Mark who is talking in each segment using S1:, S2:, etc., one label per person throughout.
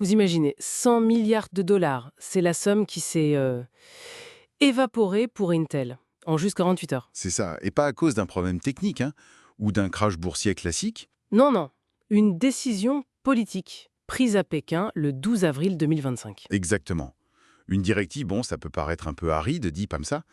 S1: Vous imaginez, 100 milliards de dollars, c'est la somme qui s'est évaporée pour Intel en juste 48 heures.
S2: C'est ça, et pas à cause d'un problème technique, hein, ou d'un crash boursier classique.
S1: Non, non, une décision politique prise à Pékin le 12 avril 2025.
S2: Exactement. Une directive, bon, ça peut paraître un peu aride, dit comme ça.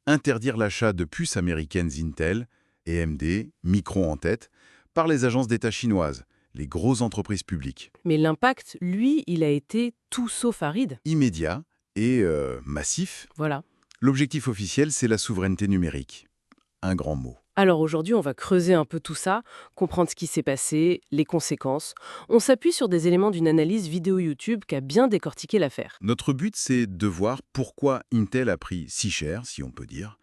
S2: Interdire l'achat de puces américaines Intel, AMD, Micron en tête, par les agences d'État chinoises, les grosses entreprises publiques.
S1: Mais l'impact, lui, il a été tout sauf aride.
S2: Immédiat et massif.
S1: Voilà.
S2: L'objectif officiel, c'est la souveraineté numérique. Un grand mot.
S1: Alors aujourd'hui, on va creuser un peu tout ça, comprendre ce qui s'est passé, les conséquences. On s'appuie sur des éléments d'une analyse vidéo YouTube qui a bien décortiqué l'affaire.
S2: Notre but, c'est de voir pourquoi Intel a pris si cher, si on peut dire,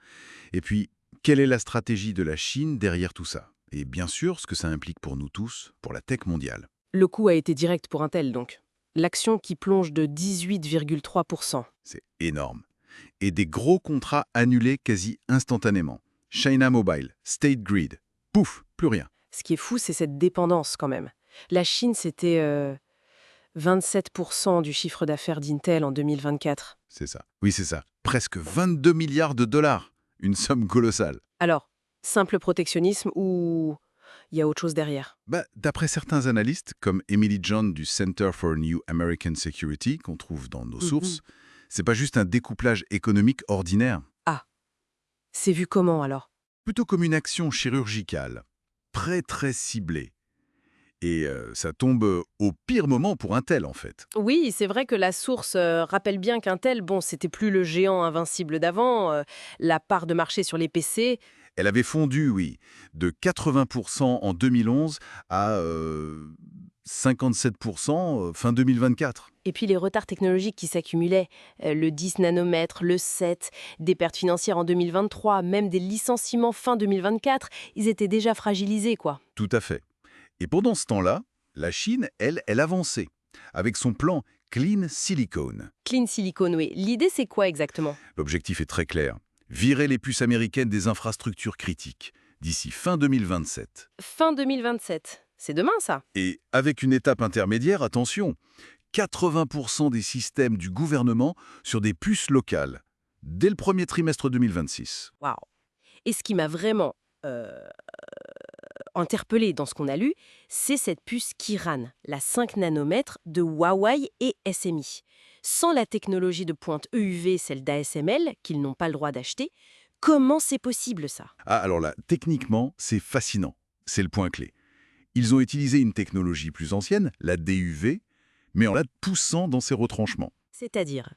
S2: et puis quelle est la stratégie de la Chine derrière tout ça, et bien sûr ce que ça implique pour nous tous, pour la tech mondiale.
S1: Le coup a été direct pour Intel donc. L'action qui plonge de 18,3%.
S2: C'est énorme. Et des gros contrats annulés quasi instantanément. China Mobile, State Grid, pouf, plus rien.
S1: Ce qui est fou, c'est cette dépendance quand même. La Chine, c'était 27% du chiffre d'affaires d'Intel en 2024.
S2: C'est ça. Oui, c'est ça. Presque 22 milliards de dollars. Une somme colossale.
S1: Alors, simple protectionnisme ou il y a autre chose derrière?
S2: D'après certains analystes, comme Emily John du Center for New American Security, qu'on trouve dans nos sources, c'est pas juste un découplage économique ordinaire,
S1: Ah, c'est vu comment alors?
S2: plutôt comme une action chirurgicale, très ciblée. Et ça tombe au pire moment pour Intel, en fait.
S1: Oui, c'est vrai que la source rappelle bien qu'Intel, bon, c'était plus le géant invincible d'avant, la part de marché sur les PC.
S2: Elle avait fondu, oui, de 80% en 2011 à 57% fin 2024.
S1: Et puis les retards technologiques qui s'accumulaient, le 10 nanomètres, le 7, des pertes financières en 2023, même des licenciements fin 2024, ils étaient déjà fragilisés, quoi.
S2: Tout à fait. Et pendant ce temps-là, la Chine, elle avançait, avec son plan Clean Silicon.
S1: Clean Silicon, oui. L'idée, c'est quoi exactement?
S2: L'objectif est très clair. Virer les puces américaines des infrastructures critiques, d'ici fin 2027.
S1: Fin 2027. C'est demain, ça?
S2: Et avec une étape intermédiaire, attention, 80% des systèmes du gouvernement sur des puces locales, dès le premier trimestre 2026.
S1: Waouh. Et ce qui m'a vraiment interpellé dans ce qu'on a lu, c'est cette puce Kiran, la 5 nanomètres de Huawei et SMI. Sans la technologie de pointe EUV, celle d'ASML, qu'ils n'ont pas le droit d'acheter, comment c'est possible ça?
S2: Ah, alors là, techniquement, c'est fascinant. C'est le point clé. Ils ont utilisé une technologie plus ancienne, la DUV, mais en la poussant dans ses retranchements.
S1: C'est-à-dire?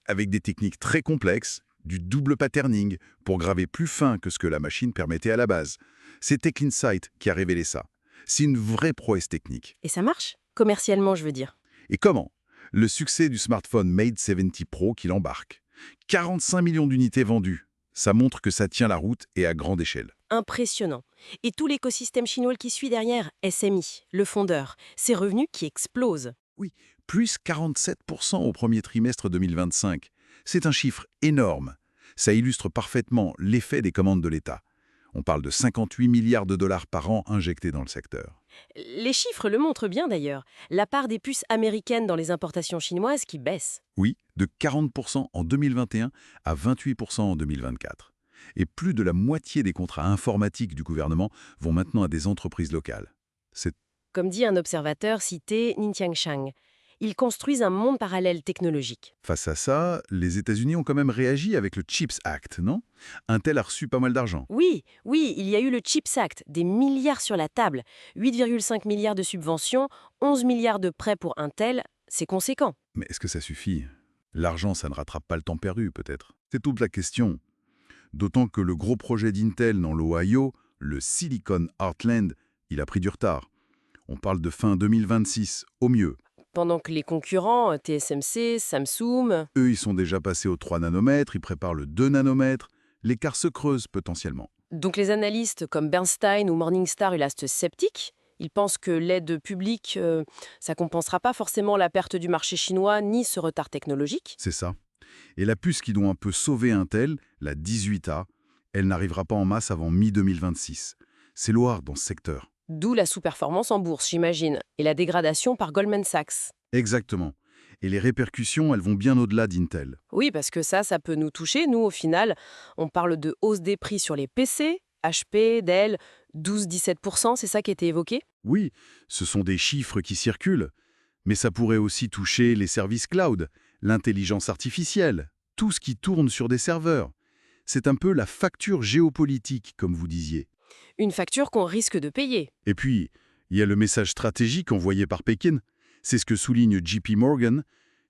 S2: Avec des techniques très complexes, du double patterning pour graver plus fin que ce que la machine permettait à la base. C'est TechInsight qui a révélé ça. C'est une vraie prouesse technique.
S1: Et ça marche? Commercialement, je veux dire.
S2: Et comment? Le succès du smartphone Mate 70 Pro qui l'embarque. 45 millions d'unités vendues. Ça montre que ça tient la route et à grande échelle.
S1: Impressionnant. Et tout l'écosystème chinois qui suit derrière, SMI, le fondeur, ses revenus qui explosent.
S2: Oui, plus 47% au premier trimestre 2025. C'est un chiffre énorme. Ça illustre parfaitement l'effet des commandes de l'État. On parle de 58 milliards de dollars par an injectés dans le secteur.
S1: Les chiffres le montrent bien d'ailleurs. La part des puces américaines dans les importations chinoises qui baisse.
S2: Oui, de 40% en 2021 à 28% en 2024. Et plus de la moitié des contrats informatiques du gouvernement vont maintenant à des entreprises locales. C'est
S1: Comme dit un observateur cité Ningtiang Shang, ils construisent un monde parallèle technologique.
S2: Face à ça, les États-Unis ont quand même réagi avec le CHIPS Act, non? Intel a reçu pas mal d'argent.
S1: Oui, oui, il y a eu le CHIPS Act, des milliards sur la table, 8,5 milliards de subventions, 11 milliards de prêts pour Intel, c'est conséquent.
S2: Mais est-ce que ça suffit? L'argent, ça ne rattrape pas le temps perdu, peut-être. C'est toute la question. D'autant que le gros projet d'Intel dans l'Ohio, le Silicon Heartland, il a pris du retard. On parle de fin 2026, au mieux.
S1: Pendant que les concurrents, TSMC, Samsung,
S2: Eux, ils sont déjà passés aux 3 nanomètres, ils préparent le 2 nanomètres. L'écart se creuse potentiellement.
S1: donc les analystes comme Bernstein ou Morningstar, ils restent sceptiques. Ils pensent que l'aide publique, ça compensera pas forcément la perte du marché chinois ni ce retard technologique.
S2: C'est ça. Et la puce qui doit un peu sauver Intel, la 18A, elle n'arrivera pas en masse avant mi-2026. C'est lourd dans ce secteur.
S1: D'où la sous-performance en bourse, j'imagine, et la dégradation par Goldman Sachs.
S2: Exactement. Et les répercussions, elles vont bien au-delà d'Intel.
S1: Oui, parce que ça peut nous toucher. Nous, au final, on parle de hausse des prix sur les PC, HP, Dell, 12-17%, c'est ça qui était évoqué?
S2: Oui, ce sont des chiffres qui circulent, mais ça pourrait aussi toucher les services cloud, l'intelligence artificielle, tout ce qui tourne sur des serveurs. C'est un peu la facture géopolitique, comme vous disiez.
S1: Une facture qu'on risque de payer.
S2: Et puis, il y a le message stratégique envoyé par Pékin. C'est ce que souligne JP Morgan.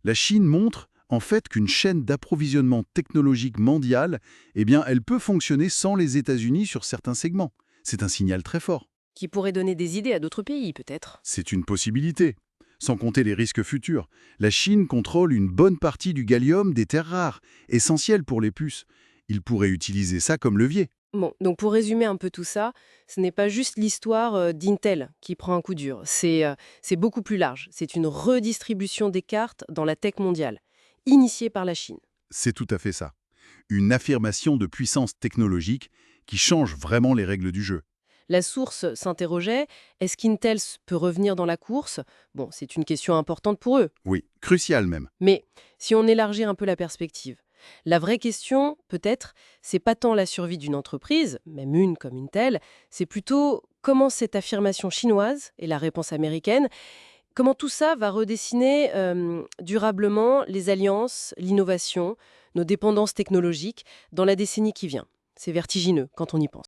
S2: La Chine montre, en fait, qu'une chaîne d'approvisionnement technologique mondiale, eh bien, elle peut fonctionner sans les États-Unis sur certains segments. C'est un signal très fort.
S1: Qui pourrait donner des idées à d'autres pays, peut-être.
S2: C'est une possibilité. Sans compter les risques futurs. La Chine contrôle une bonne partie du gallium des terres rares, essentielles pour les puces. Il pourrait utiliser ça comme levier.
S1: Bon, donc pour résumer un peu tout ça, ce n'est pas juste l'histoire d'Intel qui prend un coup dur. C'est beaucoup plus large. C'est une redistribution des cartes dans la tech mondiale, initiée par la Chine.
S2: C'est tout à fait ça. Une affirmation de puissance technologique qui change vraiment les règles du jeu.
S1: La source s'interrogeait, est-ce qu'Intel peut revenir dans la course? Bon, c'est une question importante pour eux.
S2: Oui, crucial même.
S1: Mais si on élargit un peu la perspective, la vraie question, peut-être, c'est pas tant la survie d'une entreprise, même une comme Intel, c'est plutôt comment cette affirmation chinoise et la réponse américaine, comment tout ça va redessiner durablement les alliances, l'innovation, nos dépendances technologiques dans la décennie qui vient. C'est vertigineux quand on y pense.